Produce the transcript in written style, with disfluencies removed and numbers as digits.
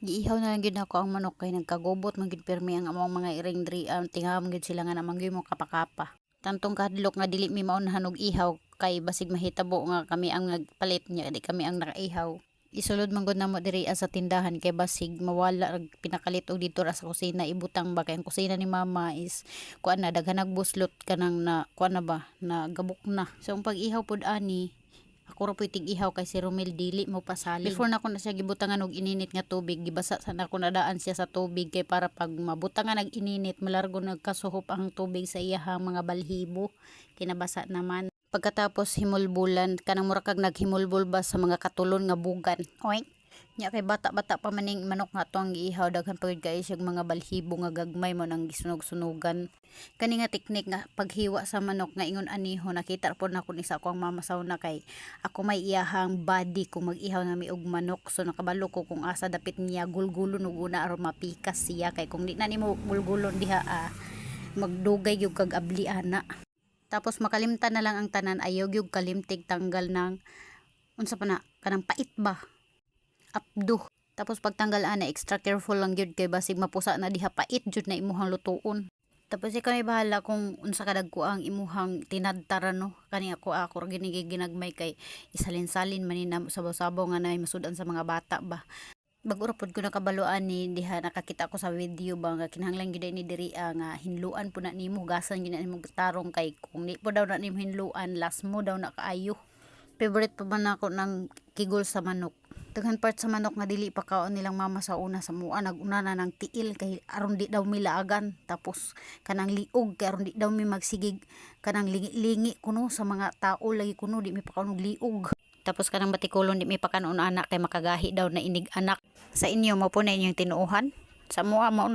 Giihaw na lang gyud ako ang manok kay nagkagubot man gyud pirmi ang among mga iring diri tingam gyud sila nga namang gyud mo kapakapa. Tantong kahadlok nga dili mi maunahan og ihaw kay basig mahitabo nga kami ang nagpalit niya di kami ang nakaihaw. Isulod man gud namo diri sa tindahan kay basig mawala pinakalit og dito ra sa kusina ibutang ba kay ang kusina ni mama is kuan na daghan nagbuslot kanang na kuan na ba na gabok na. So ang pag-ihaw pud ani ako ra puy tig-ihaw kay si Romel dili mo pasalig. Before na ko na siya gibutangan og ininit nga tubig, gibasa sa na ko nadaan siya sa tubig kay para pag mabutangan nag ininit malargo nagkasuhop ang tubig sa iyahang mga balhibo. Kinabasa naman. Pagkatapos himulbulan kanang mura kag naghimulbul ba sa mga katulon nga bugan. Oink. Nya kay bata-bata pa maning manok nga to ang giihaw daghan pagid kay siyang mga balhibo nga gagmay mo nang gisunog-sunugan. Kani nga teknik nga paghiwa sa manok nga ingon aniho nakita po na kun isa ko ang mamasaw na kay ako may iyahang body kung mag-ihaw na mi og manok so nakabalo ko kung asa dapit niya gulgulon ug una aron mapikas siya kay kung di na nimo gulgulon diha magdugay gyud kag abli ana. Tapos makalimtan na lang ang tanan ayaw gyud kalimtig tanggal ng unsa pa na kanang pait ba apdo. Tapos pagtanggal ana extra careful lang gyud kay basig mapusa na diha pait jud na imuhang lutuon. Tapos ikaw ay bahala kung unsa ka dagko ang imuhang tinadtara no. Kani ako gini ginagmay kay isalin-salin manina sabaw-sabaw nga nay masudan sa mga bata ba. Bago ra pud ko nakabaloan ni diha nakakita ko sa video ba nga kinahanglan gyud ni diri nga hinluan po na nimo hugasan gyud na nimo tarong kay kung di po daw na nimo hinluan last mo daw na kaayo. Favorite pa man ako ng kigol sa manok. Daghan part sa manok nga dili pa kaon nilang mama sa una sa mua naguna na ng tiil kay aron di daw milaagan tapos kanang liog kay aron di daw mi magsigig kanang lingi-lingi kuno sa mga tao lagi kuno di mi pa kaon og liog. Tapos kanang batikulon di mi pa kanon anak kay makagahi daw na inig anak. Sa inyo mo po na inyong tinuuhan? Sa mua mao na